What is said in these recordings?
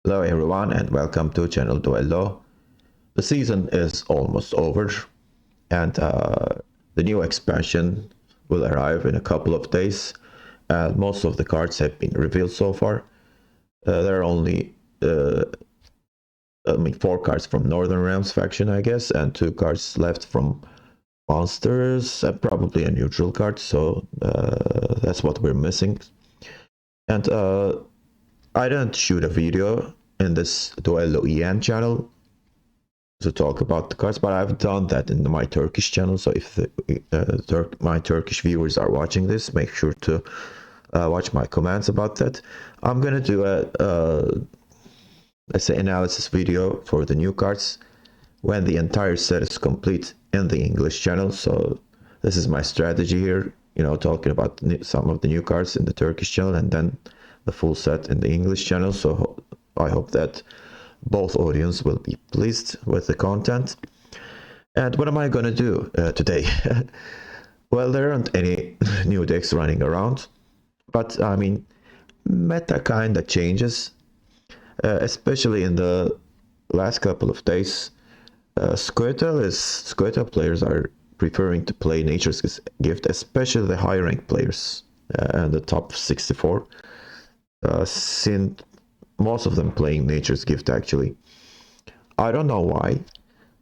Hello everyone and welcome to channel Duello. The season is almost over and the new expansion will arrive in a couple of days. Most of the cards have been revealed so far. There are only 4 cards from Northern Realms faction, I guess, and 2 cards left from monsters and probably a neutral card, so that's what we're missing. And I didn't shoot a video in this Duello EN channel to talk about the cards, but I've done that in my Turkish channel. So if my Turkish viewers are watching this, make sure to watch my comments about that. I'm gonna do a let's say analysis video for the new cards when the entire set is complete in the English channel. So this is my strategy here, talking about some of the new cards in the Turkish channel and then the full set in the English channel. So I hope that both audience will be pleased with the content. And what am I gonna do today? Well, there aren't any new decks running around, but I mean, meta kinda changes, especially in the last couple of days. Squirtle players are preferring to play Nature's Gift, especially the high rank players and the top 64. Since most of them playing Nature's Gift actually. I don't know why,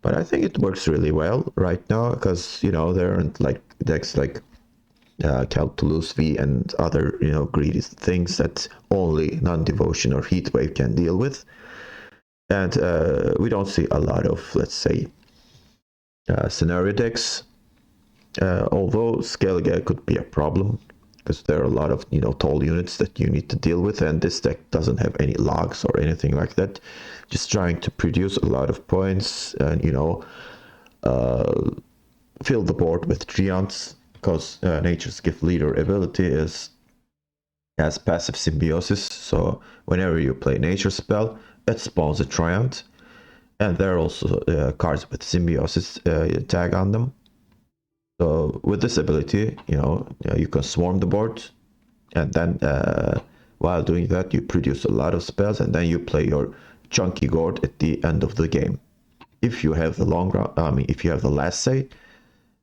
but I think it works really well right now because there aren't like decks like Calculus V and other greedy things that only non-devotion or heatwave can deal with, and we don't see a lot of, let's say, scenario decks. Although Skellige could be a problem because there are a lot of tall units that you need to deal with, and this deck doesn't have any logs or anything like that. Just trying to produce a lot of points and fill the board with Treants, because Nature's Gift Leader ability has passive symbiosis. So whenever you play nature spell, it spawns a Treant, and there are also cards with symbiosis tag on them. So with this ability, you can swarm the board, and then while doing that, you produce a lot of spells, and then you play your chunky gourd at the end of the game. If you have the if you have the last say,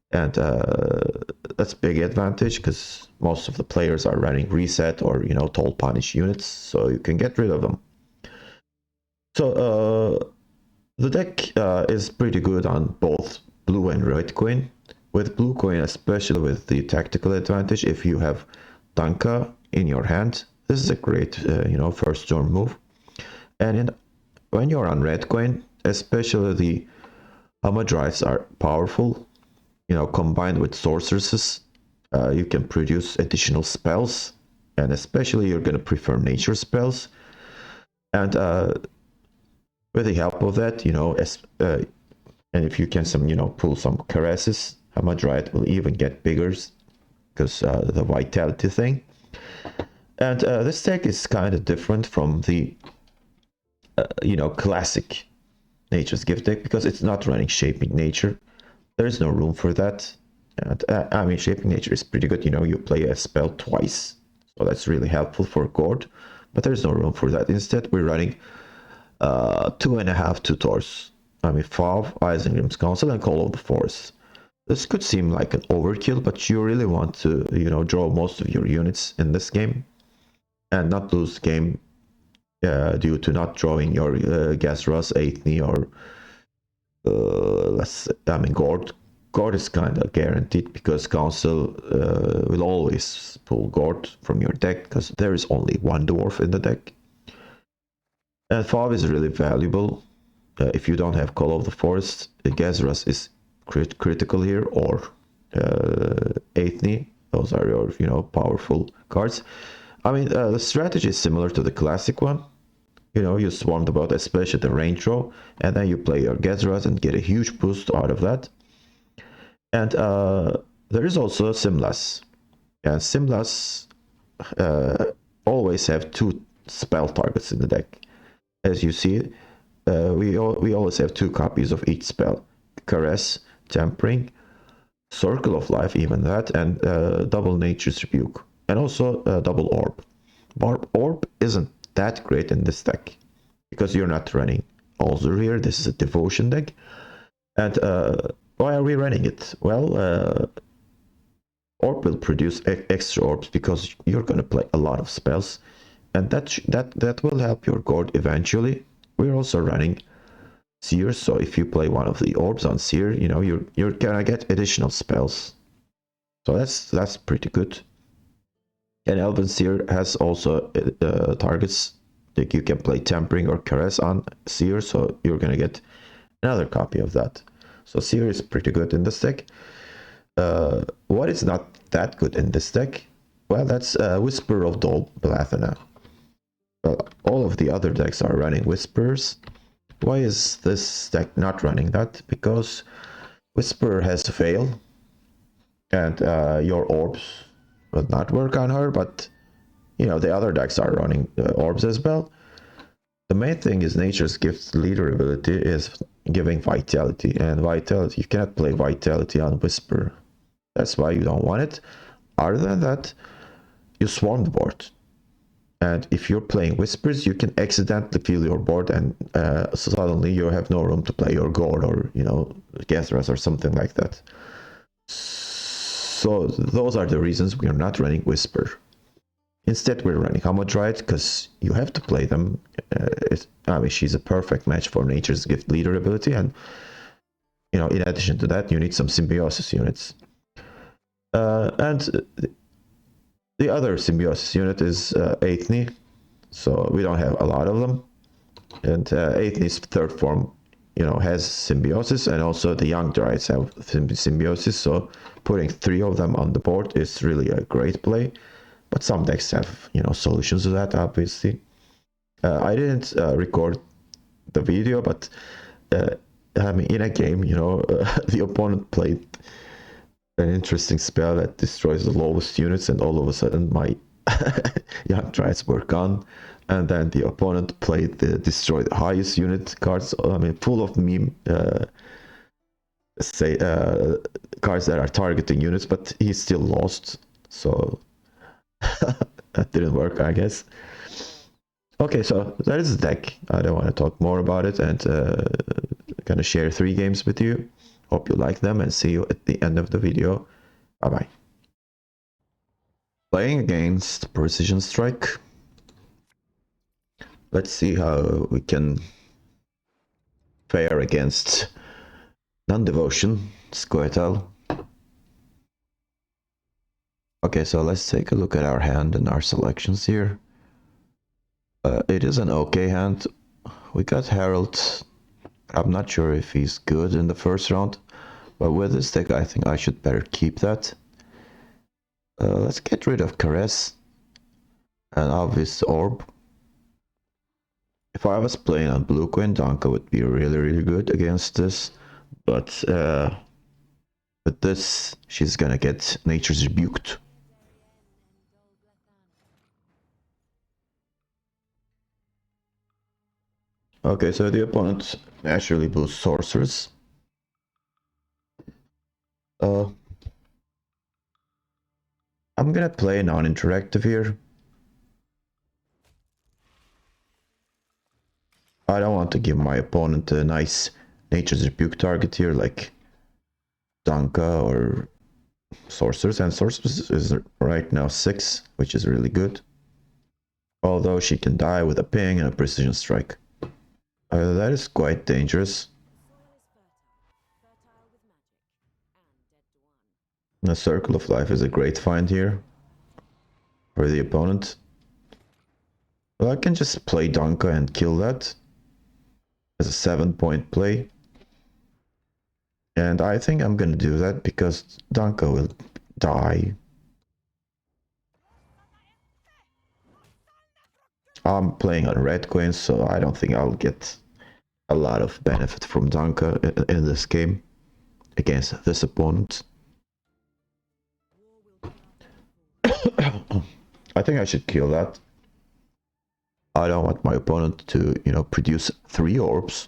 and that's big advantage because most of the players are running reset or toll punish units, so you can get rid of them. So the deck is pretty good on both blue and red coin. With blue coin, especially with the tactical advantage, if you have Danka in your hand, this is a great, first turn move. And when you're on red coin, especially the Hamadryths are powerful. Combined with sorceresses, you can produce additional spells, and especially you're going to prefer nature spells. And with the help of that, and if you can pull some caresses, Hamadryth will even get bigger because the vitality thing. And this deck is kind of different from the classic Nature's Gift deck because it's not running Shaping Nature. There's no room for that. And Shaping Nature is pretty good. You play a spell twice, so that's really helpful for Gourd, but there's no room for that. Instead, we're running 2.5 tutors. Fav, Isengrim's Council, and Call of the Forest. This could seem like an overkill, but you really want to, draw most of your units in this game and not lose the game due to not drawing your Gazras, Aethni, or Gourd. Gourd is kind of guaranteed because Council will always pull Gourd from your deck because there is only one dwarf in the deck. And Fav is really valuable. If you don't have Call of the Forest, Gazras is critical here, or Aethni. Those are your powerful cards. The strategy is similar to the classic one. You swarm the board, especially the range draw, and then you play your Gazras and get a huge boost out of that. And there is also Simlas, and Simlas always have 2 spell targets in the deck. As you see, we always have 2 copies of each spell: Caress, Tempering, Circle of Life, even that, and double Nature's Rebuke, and also double Orb. Orb isn't that great in this deck. because you're not running Alzur here. This is a devotion deck. And why are we running it? Well, Orb will produce extra orbs because you're gonna play a lot of spells, and that will help your gourd eventually. We're also running Seer, so if you play one of the orbs on Seer, you know you're gonna get additional spells. So that's pretty good. And Elven Seer has also targets like you can play Tempering or Caress on Seer, so you're gonna get another copy of that. So Seer is pretty good in this deck. What is not that good in this deck? Well, that's Whisper of Dol Blathana. Well, all of the other decks are running Whispers. Why is this deck not running that? Because Whisper has to fail, and your orbs will not work on her, but you know the other decks are running orbs as well. The main thing is Nature's Gift's leader ability is giving Vitality, and Vitality, you cannot play Vitality on Whisper. That's why you don't want it. Other than that, you swarm the board. And if you're playing Whispers, you can accidentally fill your board, and suddenly you have no room to play your Gourd or, you know, Gethras or something like that. So those are the reasons we are not running Whisper. Instead, we're running Hamadryad because you have to play them. I mean, she's a perfect match for Nature's Gift leader ability, and you know, in addition to that, you need some symbiosis units. And the other symbiosis unit is Aethne, so we don't have a lot of them. And Aethne's third form, you know, has symbiosis, and also the young Dryads have symbiosis, so putting 3 of them on the board is really a great play. But some decks have, you know, solutions to that, obviously. I didn't record the video, but I mean, in a game, you know, the opponent played an interesting spell that destroys the lowest units, and all of a sudden my young Dryads were gone, and then the opponent played the destroy the highest unit cards. I mean, full of meme cards that are targeting units, but he still lost, so that didn't work, I guess. Okay, so that is the deck. I don't want to talk more about it, and gonna share 3 games with you. Hope you like them, and see you at the end of the video. Bye bye. Playing against Precision Strike. Let's see how we can fare against Non-Devotion, Squirtle. Okay, so let's take a look at our hand and our selections here. It is an okay hand. We got Herald. I'm not sure if he's good in the first round, but with this deck I think I should better keep that. Let's get rid of Caress and obvious Orb. If I was playing on Blue Queen, Donka would be really good against this, but with this she's gonna get Nature's Rebuked. Okay, so the opponent naturally boosts Sorceress. I'm gonna play non-interactive here. I don't want to give my opponent a nice Nature's Rebuke target here like Donka or Sorceress, and Sorceress is right now 6, which is really good. Although she can die with a ping and a precision strike. That is quite dangerous. The Circle of Life is a great find here for the opponent. Well, I can just play Donka and kill that as a 7-point play. And I think I'm gonna do that because Donka will die. I'm playing on Red Queen, so I don't think I'll get a lot of benefit from Donka in this game against this opponent. I think I should kill that. I don't want my opponent to, you know, produce 3 orbs.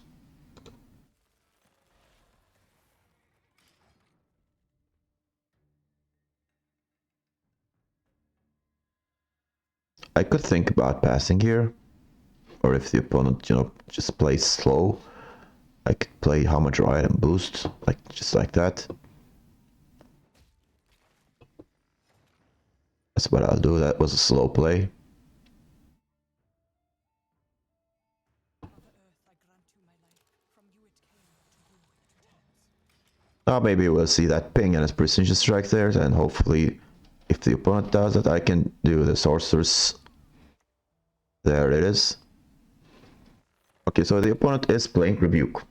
I could think about passing here, or if the opponent, just plays slow, I could play how much riot and boost, like just like that. That's what I'll do. That was a slow play. Now maybe we'll see that ping and his precision strike there, and hopefully if the opponent does it, I can do the sorceress. There it is. Okay, so the opponent is playing Rebuke.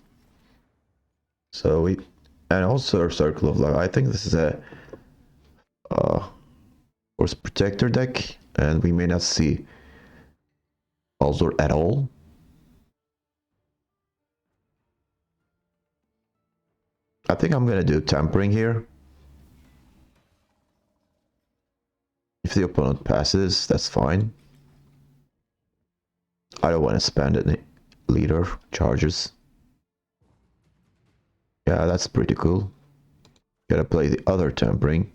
So and also a Circle of Life. I think this is a Force Protector deck, and we may not see Alzor at all. I think I'm gonna do Tampering here. If the opponent passes, that's fine. I don't want to spend any leader charges. Yeah, that's pretty cool. Gotta play the other Tampering.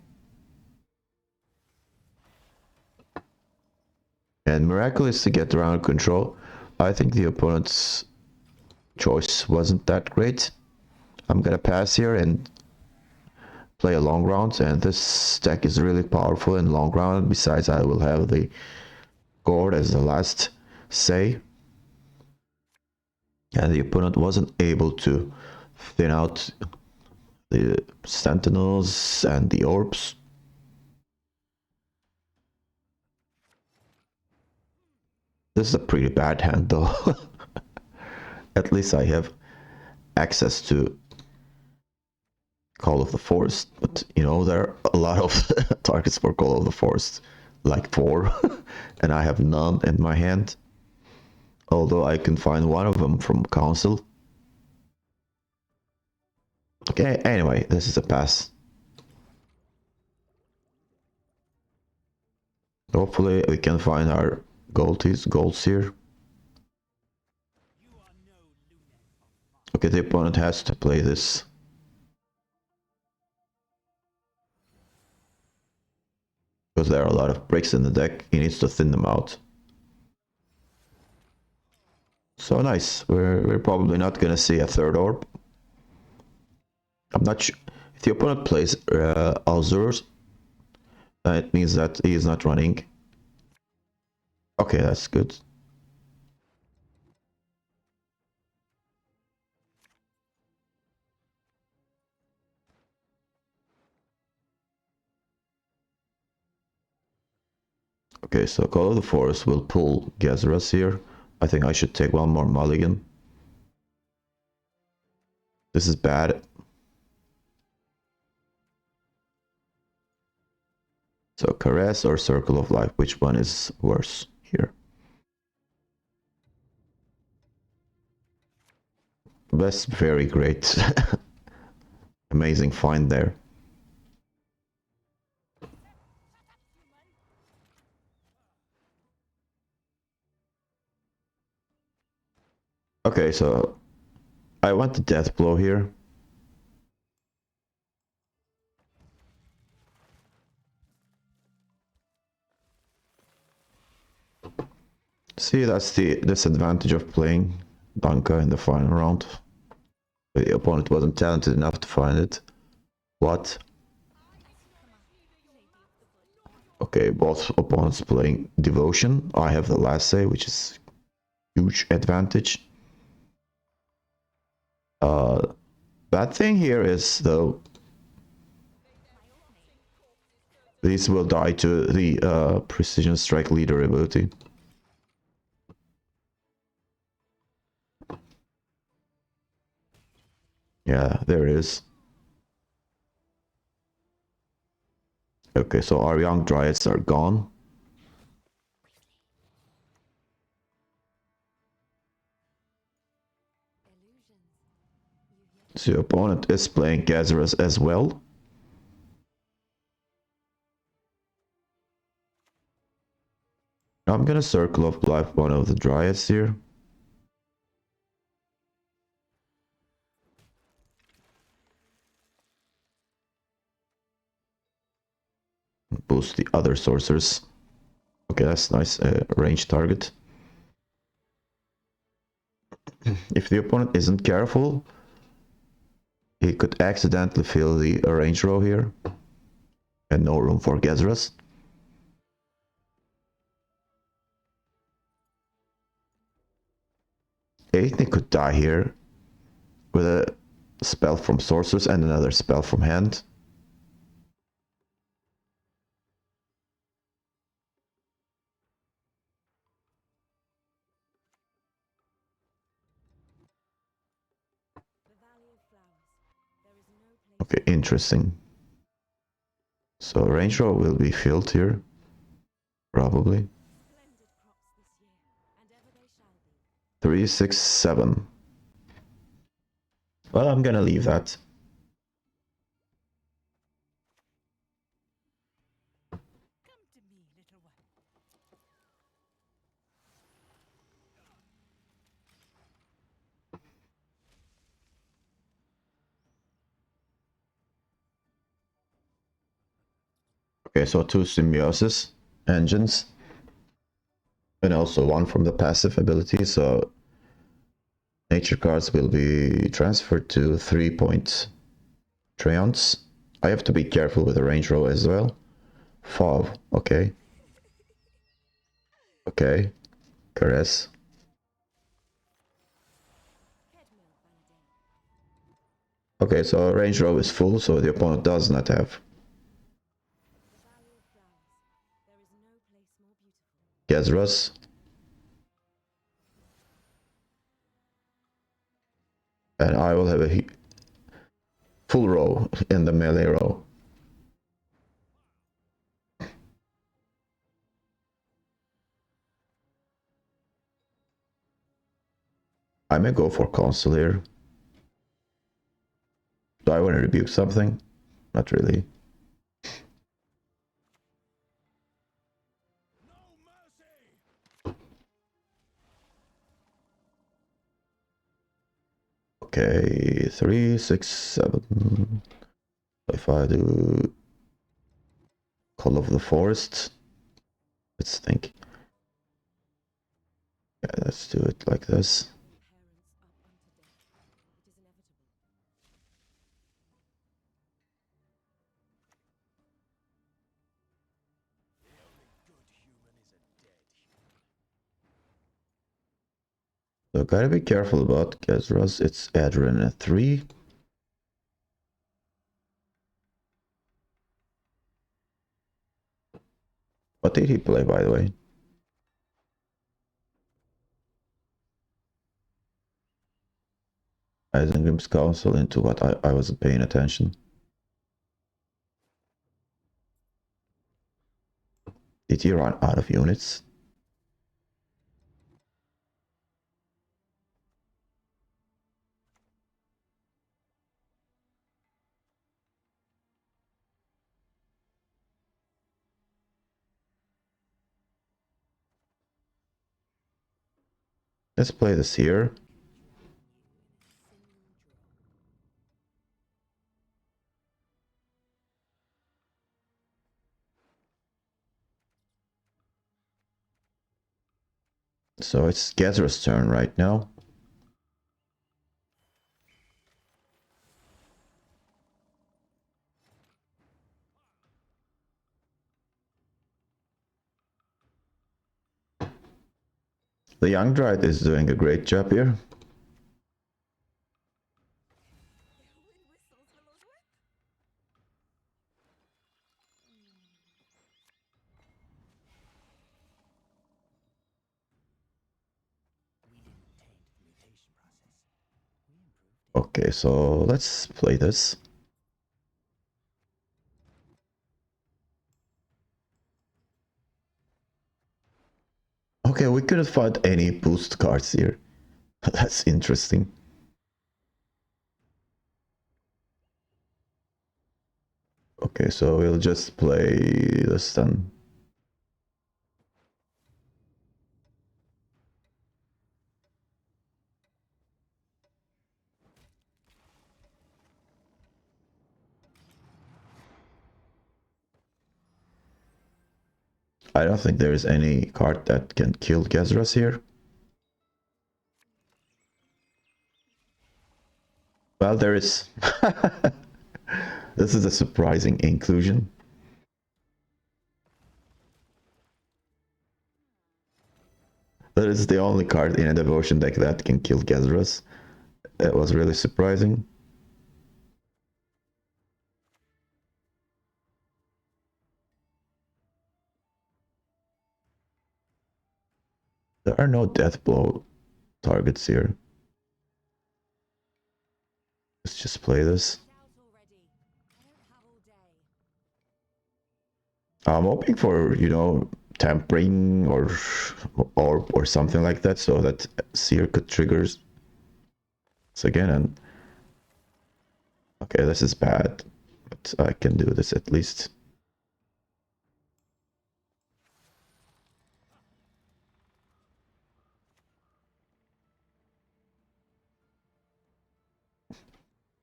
And miraculous to get around control. I think the opponent's choice wasn't that great. I'm gonna pass here and play a long round, and this deck is really powerful in long round. Besides, I will have the Gourd as the last say. And the opponent wasn't able to thin out the Sentinels and the Orbs. This is a pretty bad hand though. At least I have access to Call of the Forest, but there are a lot of targets for Call of the Forest, like 4, and I have none in my hand, although I can find one of them from Council. Okay, anyway, this is a pass. Hopefully we can find our golds here. Okay, the opponent has to play this. Because there are a lot of bricks in the deck, he needs to thin them out. So nice. We're probably not gonna see a third orb. I'm not sure if the opponent plays Azures. It means that he is not running. Okay, that's good. Okay, so Call of the Forest will pull Gezeras here. I think I should take one more mulligan. This is bad. So Caress or Circle of Life, which one is worse here? That's very great. Amazing find there. Okay, so I want the death blow here. See, that's the disadvantage of playing Danka in the final round. The opponent wasn't talented enough to find it. What? Okay, both opponents playing Devotion. I have the last say, which is huge advantage. Bad thing here is, though, these will die to the Precision Strike Leader ability. Yeah, there it is. Okay, so our young Dryads are gone. So your opponent is playing Gezeras as well. I'm gonna Circle of Life one of the Dryads here. Boost the other sorcerers. Okay, that's nice. Range target. if the opponent isn't careful, he could accidentally fill the range row here. And no room for Gezras. Aethne could die here with a spell from Sorceress and another spell from hand. Okay, interesting. So range row will be filled here, probably. 3, 6, 7. Well, I'm gonna leave that. Okay, so 2 symbiosis engines. And also 1 from the passive ability, so nature cards will be transferred to 3-point Treants. I have to be careful with the range row as well. 5, okay. Okay, Caress. Okay, so range row is full, so the opponent does not have Gezras. And I will have a full row in the melee row. I may go for console here. Do I want to rebuke something? Not really. Okay, 3, 6, 7. If I do Call of the Forest, let's think. Yeah, let's do it like this. So gotta be careful about Gezras. It's Adrian at 3. What did he play, by the way? Isengrim's Council into what? I wasn't paying attention. Did he run out of units? Let's play this here. So it's Gezra's turn right now. The young Dryad is doing a great job here. Okay, so let's play this. Okay, we couldn't find any boost cards here. That's interesting. Okay, so we'll just play this then. I don't think there is any card that can kill Gezras here. Well, there is. This is a surprising inclusion. That is the only card in a devotion deck that can kill Gezras. It was really surprising. There are no death blow targets here. Let's just play this. I'm hoping for, you know, tampering or something like that, so that Seer could trigger this again. And okay, this is bad, but I can do this at least.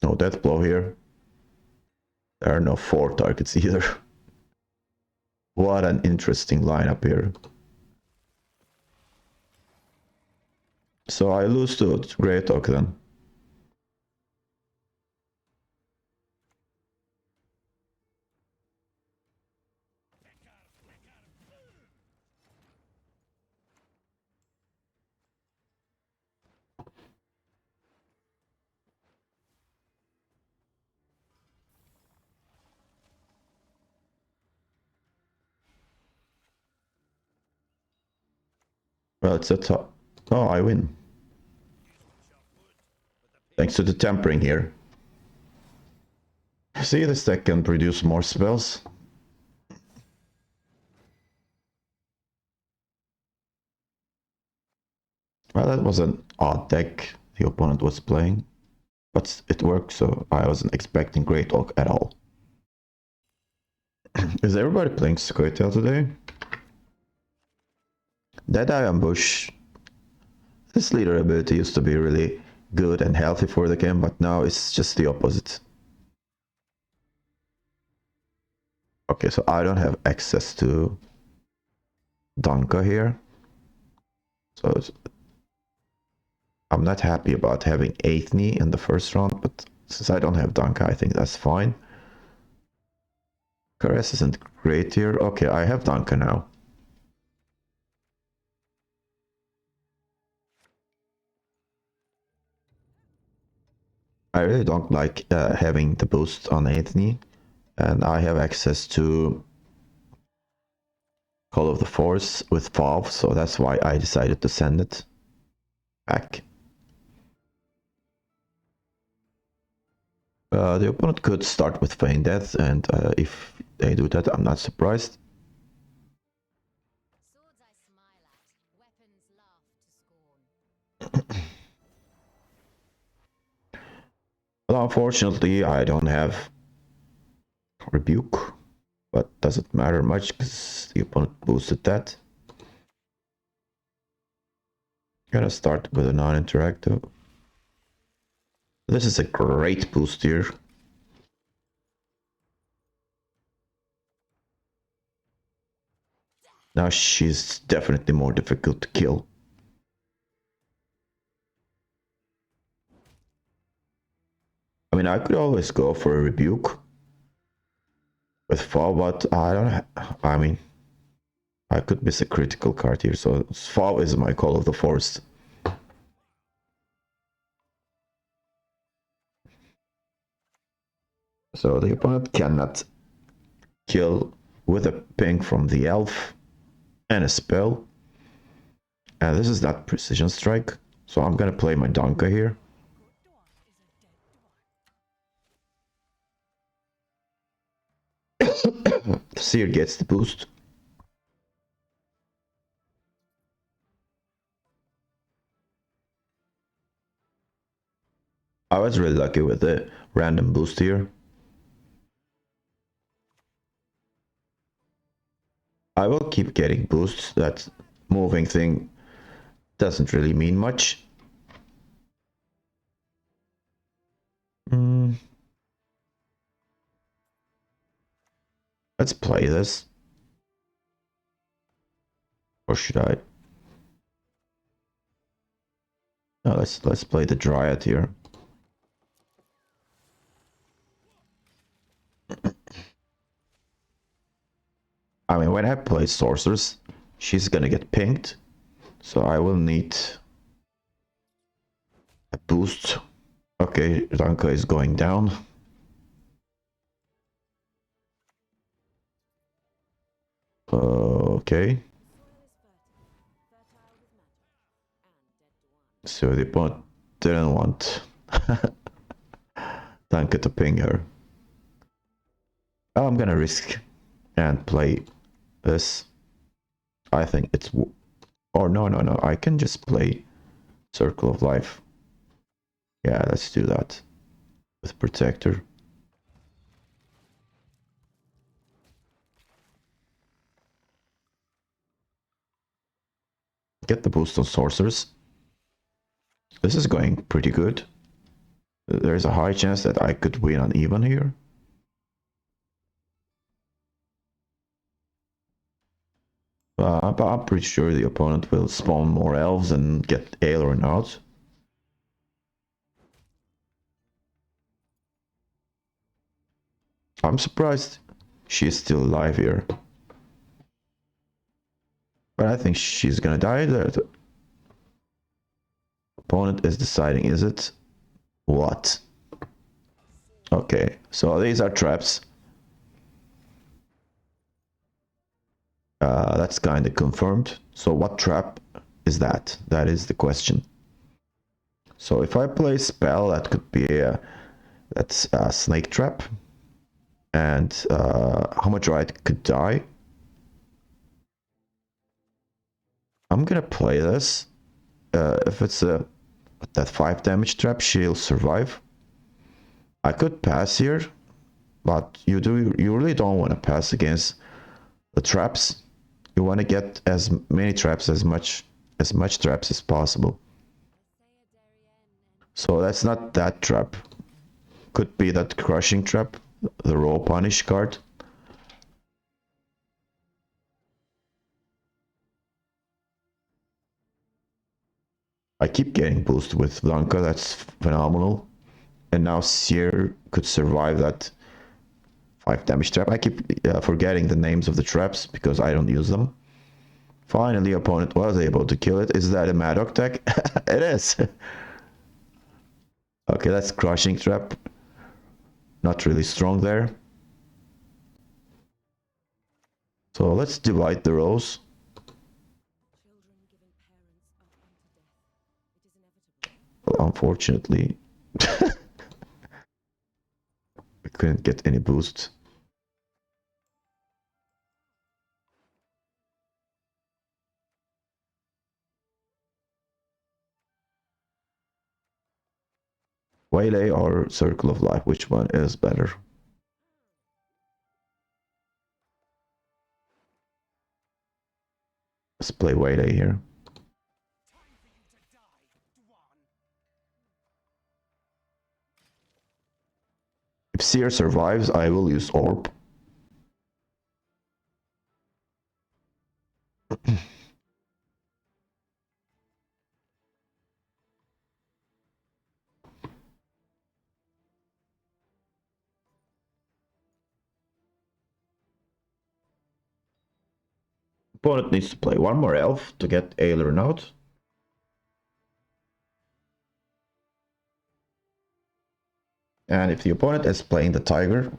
No death blow here. There are no 4 targets either. What an interesting lineup here. So I lose to Great Oak then. Well, it's a top. Oh, I win. Thanks to the tampering here. See, this deck can produce more spells. Well, that was an odd deck the opponent was playing. But it worked, so I wasn't expecting Great Oak at all. Is everybody playing Squirtle today? Deadeye Ambush. This leader ability used to be really good and healthy for the game, but now it's just the opposite. Okay, so I don't have access to Danka here. So I'm not happy about having 8th knee in the first round, but since I don't have Danka, I think that's fine. Caress isn't great here. Okay, I have Danka now. I really don't like having the boost on 8th knee, and I have access to Call of the Force with Valve, so that's why I decided to send it back. The opponent could start with Feign Death, and if they do that, I'm not surprised. Well, unfortunately, I don't have Rebuke, but doesn't matter much because the opponent boosted that. Gonna start with a non-interactive. This is a great boost here. Now she's definitely more difficult to kill. I mean, I could always go for a Rebuke with Fall, but I don't. I mean, I could miss a critical card here, so Fall is my Call of the Forest. So the opponent cannot kill with a ping from the elf and a spell. And this is not precision strike, so I'm gonna play my Danka here. Seer gets the boost. I was really lucky with the random boost here. I will keep getting boosts. That moving thing doesn't really mean much. Let's play this. Or should I? No, let's play the Dryad here. I mean, when I play sorceress, she's gonna get pinged, so I will need a boost. Okay, Ranka is going down. Okay. So the opponent didn't want Ranka to ping her. I'm gonna risk and play this. I think it's... Or no, I can just play Circle of Life. Yeah, let's do that with Protector. Get the boost on Sorcerers. This is going pretty good. There's a high chance that I could win on even here. But I'm pretty sure the opponent will spawn more elves and get Aelorn out. I'm surprised she's still alive here. But I think she's gonna die. The opponent is deciding, is it? What? Okay, so these are traps. That's kind of confirmed. So what trap is that? That is the question. So if I play spell, that could be that's a snake trap. And Hamadryte could die. I'm gonna play this. If it's that 5 damage trap, she'll survive. I could pass here, but you really don't want to pass against the traps. You want to get as many traps as much traps as possible. So that's not that trap. Could be that crushing trap, the raw punish card. I keep getting boosted with Blanca, that's phenomenal. And now Seer could survive that 5 damage trap. I keep forgetting the names of the traps because I don't use them. Finally, opponent was able to kill it. Is that a Maddock tech? It is. Okay, that's crushing trap. Not really strong there. So let's divide the rows. Well, unfortunately, we couldn't get any boost. Waylay or Circle of Life, which one is better? Let's play Waylay here. If Seer survives, I will use Orb. Opponent needs to play one more elf to get Aelorn out. And if the opponent is playing the Tiger,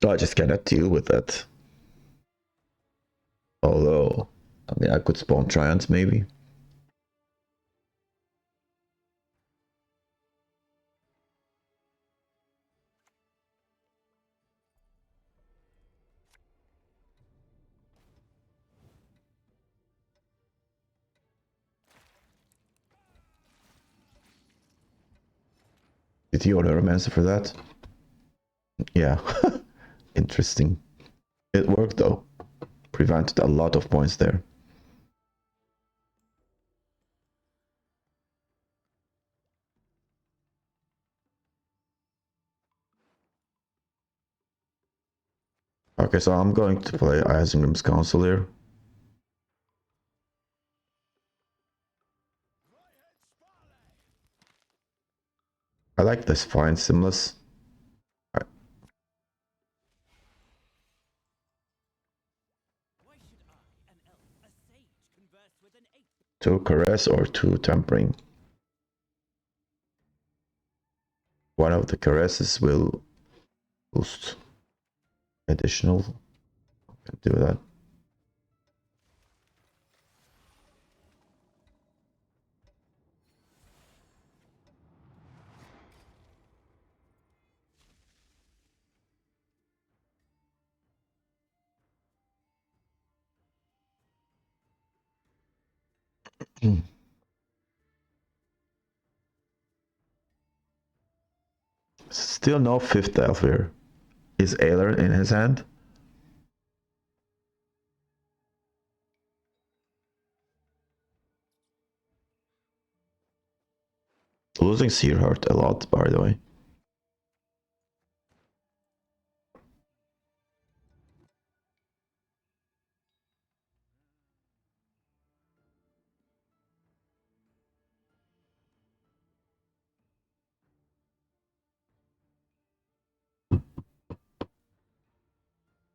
I just cannot deal with that. Although, I mean, I could spawn Giants maybe. Did you order Neuromancer for that? Yeah, interesting. It worked though. Prevented a lot of points there. Okay, so I'm going to play Isengrim's Council here. I like this fine Simless. 2 caress or 2 tampering. One of the caresses will boost additional. Can do that. Still no 5th elf here. Is Ailer in his hand? Losing Seer hurt a lot, by the way.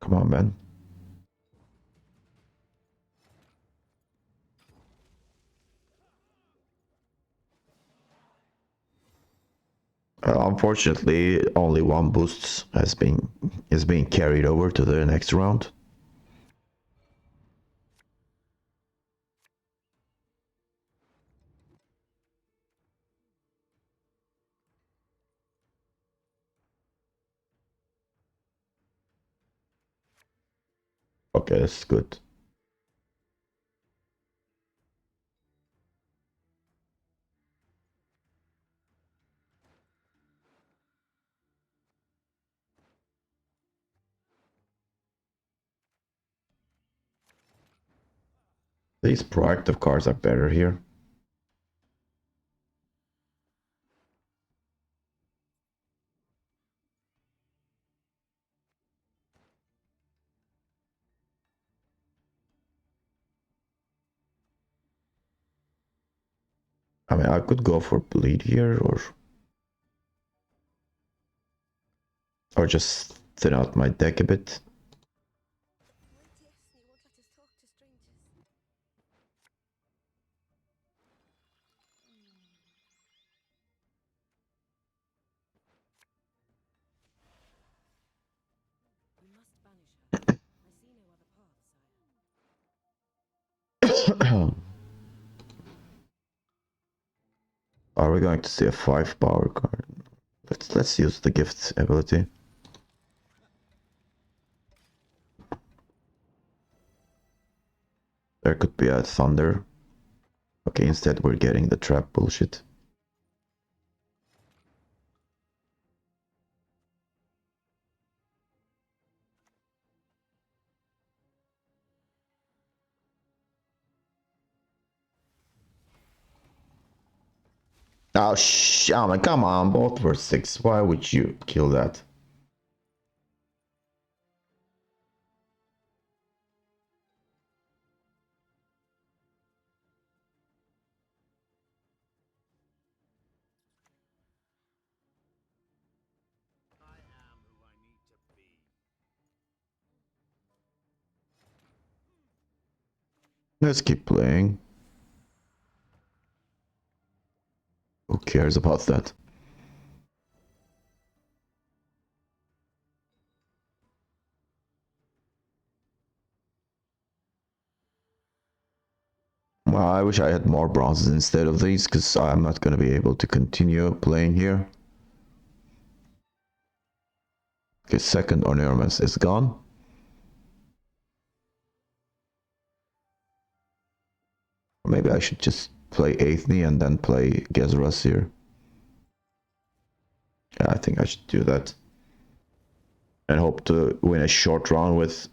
Come on, man. Unfortunately, only one boost is being carried over to the next round. Okay, that's good. These proactive cards are better here. I mean, I could go for bleed here or just thin out my deck a bit. Are we going to see a 5 power card? Let's use the gift ability. There could be a thunder. Okay, instead we're getting the trap bullshit. Oh man, come on, both were 6. Why would you kill that? Let's keep playing. Who cares about that? Well, I wish I had more bronzes instead of these, because I'm not going to be able to continue playing here. Okay, second ornament is gone. Maybe I should just play Aethne and then play Gezras here. Yeah, I think I should do that. And hope to win a short round with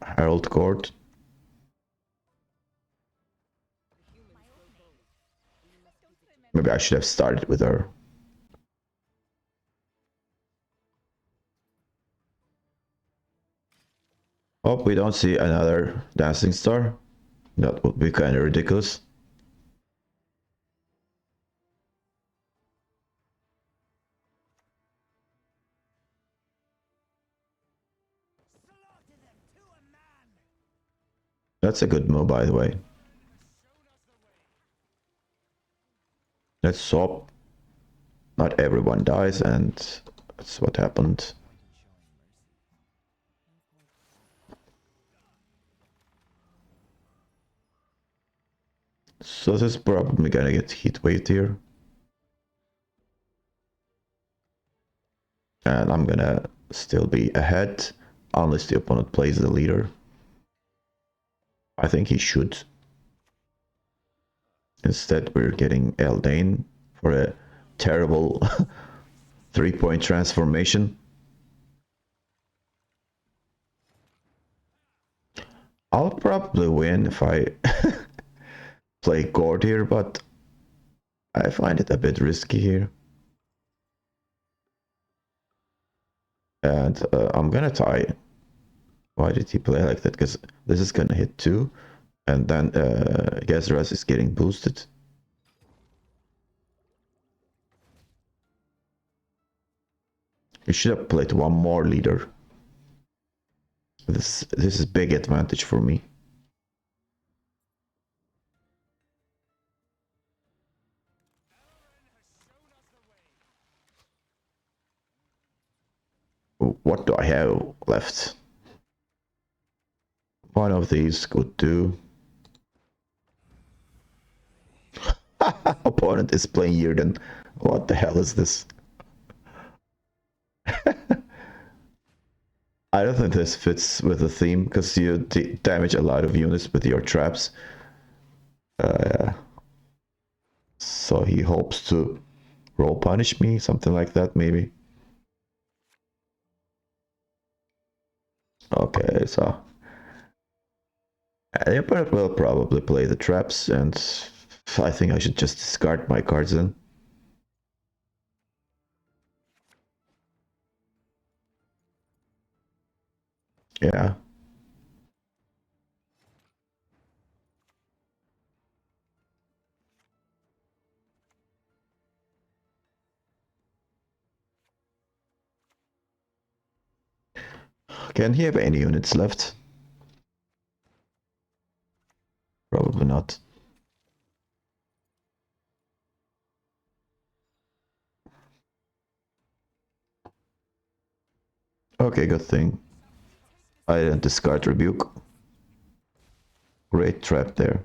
Herald Court. Maybe I should have started with her. Hope we don't see another Dancing Star. That would be kind of ridiculous. That's a good move, by the way. Let's hope not everyone dies, and that's what happened. So this is probably gonna get heat waved here. And I'm gonna still be ahead unless the opponent plays the leader. I think he should. Instead, we're getting Eldain for a terrible 3-point transformation. I'll probably win if I play Gord here, but I find it a bit risky here. And I'm gonna tie. Why did he play like that? Because this is gonna hit 2, and then Gezras is getting boosted. You should have played one more leader. This is big advantage for me. What do I have left? One of these could do. Opponent is playing Yrden. What the hell is this? I don't think this fits with the theme because you damage a lot of units with your traps. So he hopes to roll punish me, something like that, maybe. Okay, so the opponent will probably play the traps, and I think I should just discard my cards then. Yeah. Can he have any units left? Probably not. Okay, good thing. I didn't discard Rebuke. Great trap there.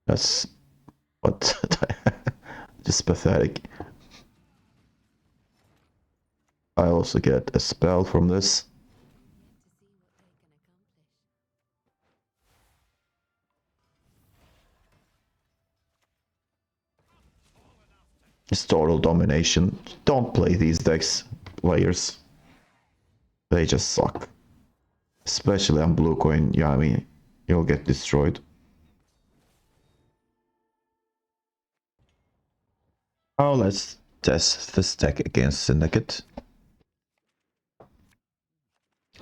That's what just pathetic. I also get a spell from this. It's total domination. Don't play these decks, players. They just suck. Especially on blue coin Yami. You'll get destroyed. Oh, let's test this deck against Syndicate.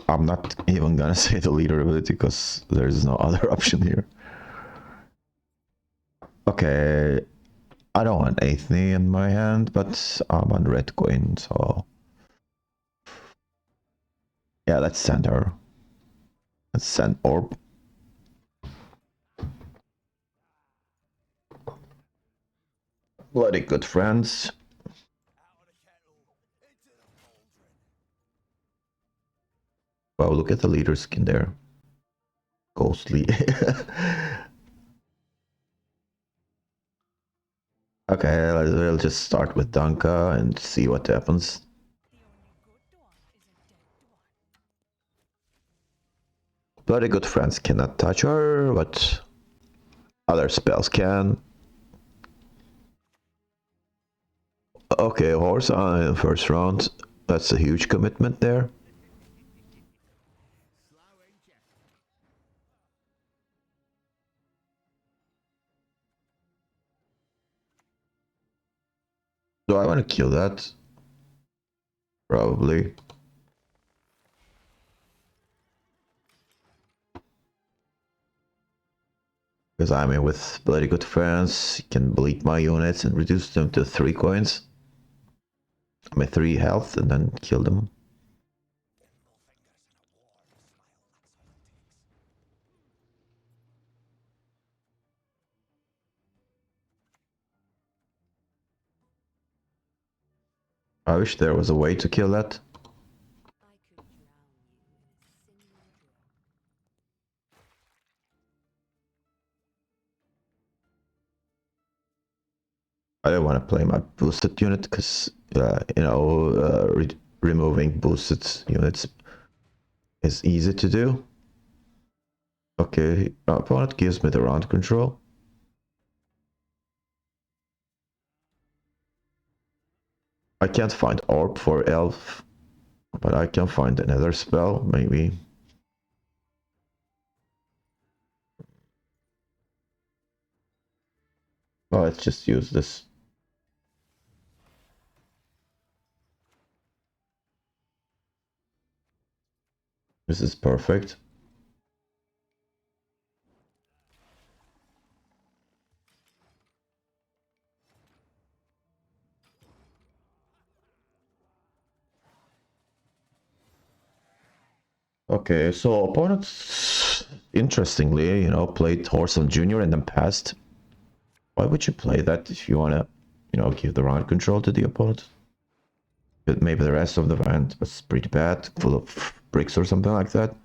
I'm not even gonna say the leader ability because there's no other option here. Okay, I don't want Aethne in my hand, but I'm on red coin, so yeah, let's send her. Let's send Orb. Bloody good friends. Wow, look at the leader skin there. Ghostly. Okay, we'll just start with Danka and see what happens. Bloody good friends cannot touch her, but other spells can. Okay, horse on in first round. That's a huge commitment there. Do I want to kill that? Probably. Because I mean, with bloody good friends, you can bleed my units and reduce them to 3 coins. I mean, 3 health and then kill them. I wish there was a way to kill that. I don't want to play my boosted unit because, removing boosted units is easy to do. Okay, opponent gives me the round control. I can't find Orb for Elf, but I can find another spell, maybe. Well, let's just use this. This is perfect. Okay, so opponents, interestingly, played Horson Jr. in the past. Why would you play that if you want to, give the round control to the opponent? But maybe the rest of the hand was pretty bad, full of bricks or something like that.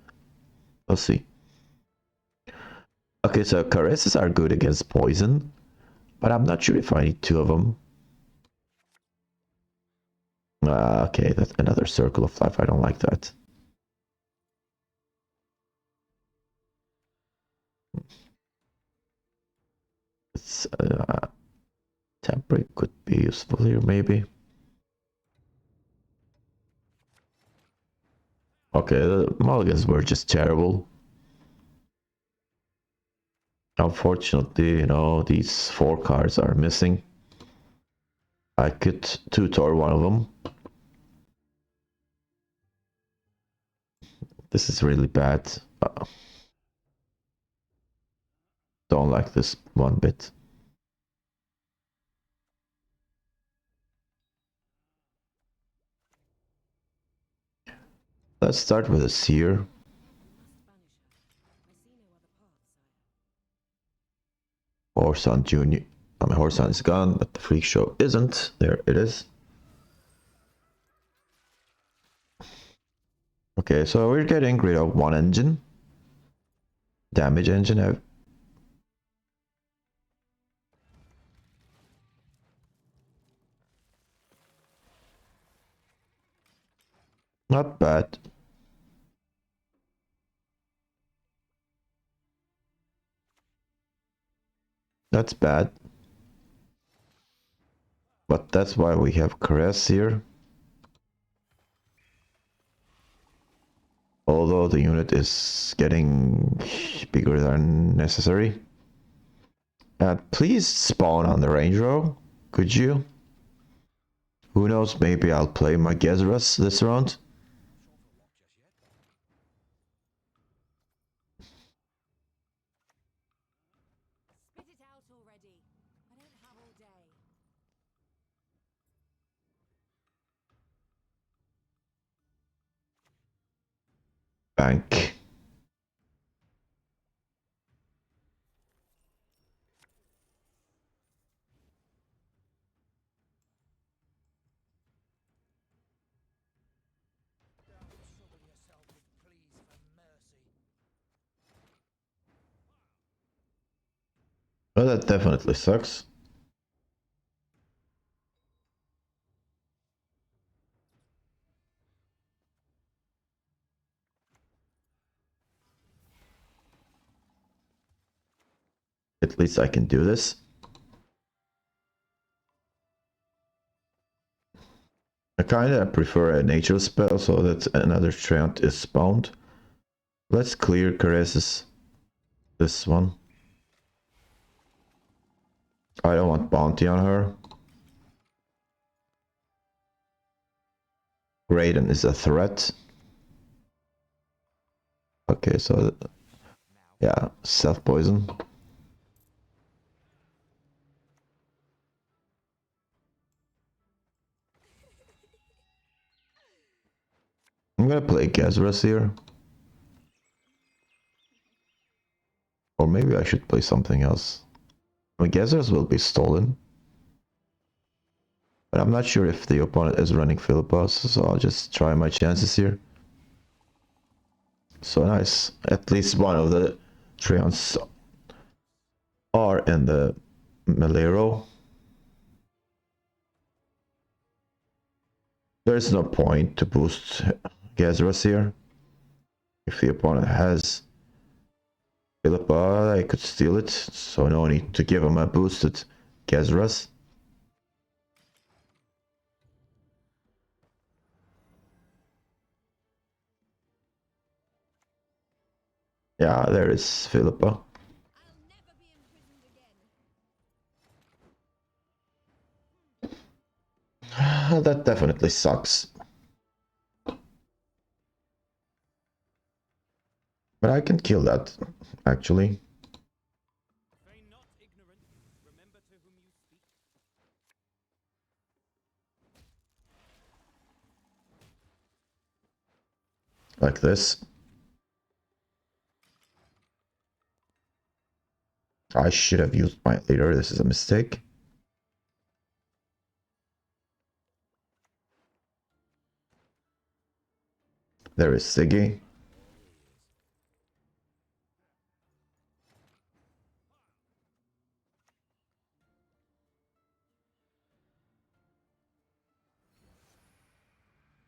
We'll see. Okay, so caresses are good against poison, but I'm not sure if I need two of them. Okay, that's another circle of life. I don't like that. It's temporary could be useful here, maybe. Okay, the mulligans were just terrible. Unfortunately, these 4 cards are missing. I could tutor one of them. This is really bad. Don't like this one bit. Let's start with a seer. Horson Jr. Horson is gone, but the freak show isn't. There it is. Okay, so we're getting rid of one engine. Damage engine. Not bad. That's bad. But that's why we have Caress here. Although the unit is getting bigger than necessary. And please spawn on the range row, could you? Who knows, maybe I'll play my Gezras this round. Spit it out already. I don't have all day. Bank. Well, that definitely sucks. At least I can do this. I kinda prefer a nature spell so that another treant is spawned. Let's clear caresses. This one. I don't want bounty on her. Raiden is a threat. Okay, so yeah, self-poison. I'm gonna play Gezras here. Or maybe I should play something else. I mean, Gezras will be stolen. But I'm not sure if the opponent is running Philippa, so I'll just try my chances here. So nice. At least one of the Treants are in the melee row. There's no point to boost Gazras here. If the opponent has Philippa, I could steal it, so no need to give him a boosted Gazras. Yeah, there is Philippa. I'll never be imprisoned again. That definitely sucks. But I can kill that, actually. Feign not ignorant. Remember to whom you speak. Like this. I should have used my leader. This is a mistake. There is Siggy.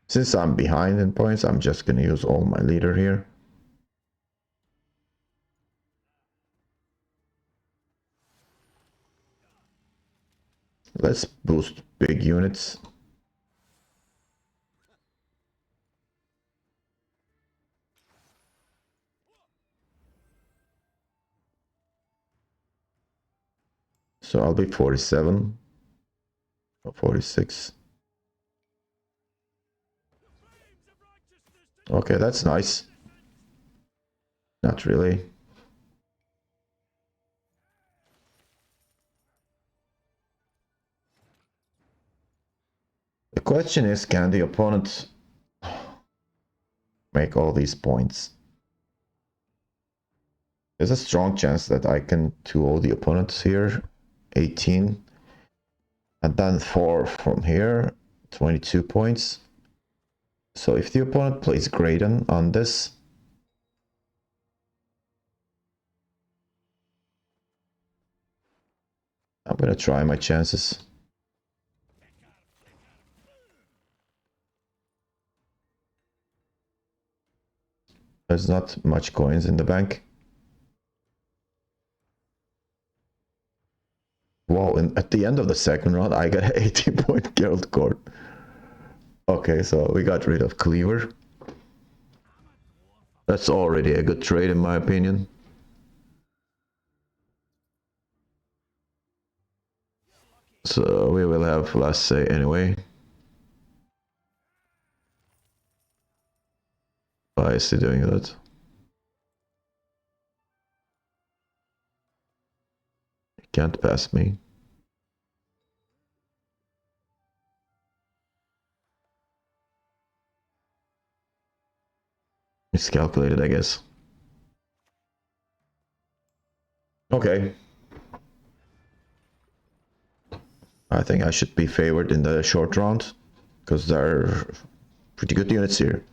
Since I'm behind in points, I'm just gonna use all my leader here. Let's boost big units. So I'll be 47 or 46. Okay, that's nice. Not really. The question is, can the opponent make all these points? There's a strong chance that I can 2-0 the opponents here. 18. And then 4 from here. 22 points. So if the opponent plays Graydon on this, I'm gonna try my chances. There's not much coins in the bank. Wow, and at the end of the second round, I got an 80-point Geralt Court. Okay, so we got rid of Cleaver. That's already a good trade in my opinion. So we will have last say anyway. Why is he doing that? He can't pass me. Miscalculated, I guess. Okay. I think I should be favored in the short round, because there are pretty good units here.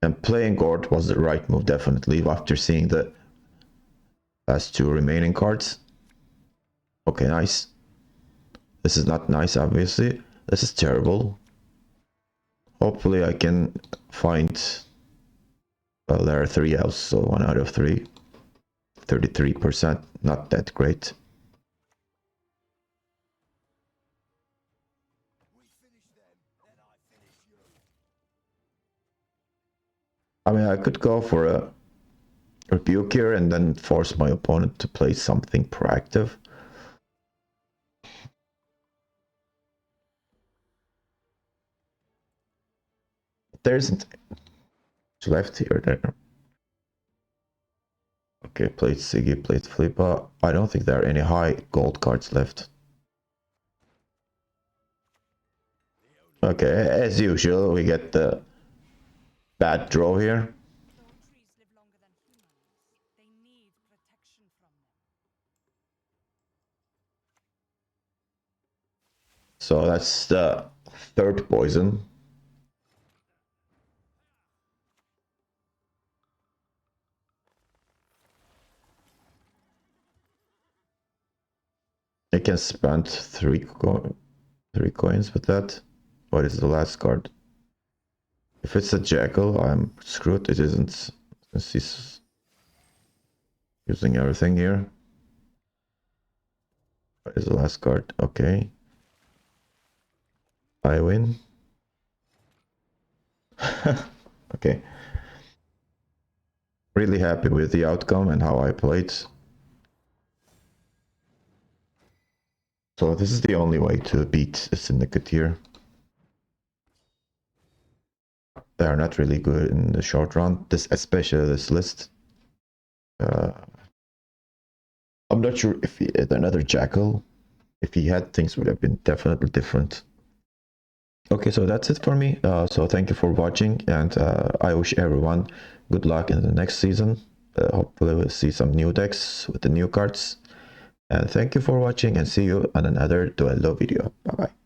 And playing Gord was the right move, definitely, after seeing the last 2 remaining cards. Okay, nice. This is not nice, obviously. This is terrible. Hopefully I can find... Well, there are 3 outs, so 1 out of 3. 33%, not that great. I mean, I could go for a rebuke here and then force my opponent to play something proactive. There isn't much left here. There. Okay, played Siggy, played Flippa. I don't think there are any high gold cards left. Okay, as usual, we get the bad draw here. Though trees live longer than humans, they need protection from So that's the third poison. I can spend three coins with that. What is the last card? If it's a jackal, I'm screwed. It isn't, since he's using everything here. What is the last card? Okay. I win. Okay. Really happy with the outcome and how I played. So this is the only way to beat a syndicate here. They are not really good in the short run, especially this list. I'm not sure if he had another jackal. If he had, things would have been definitely different. Okay, so that's it for me. So thank you for watching, and I wish everyone good luck in the next season. Hopefully we'll see some new decks with the new cards. And thank you for watching, and see you on another Duello video. Bye bye.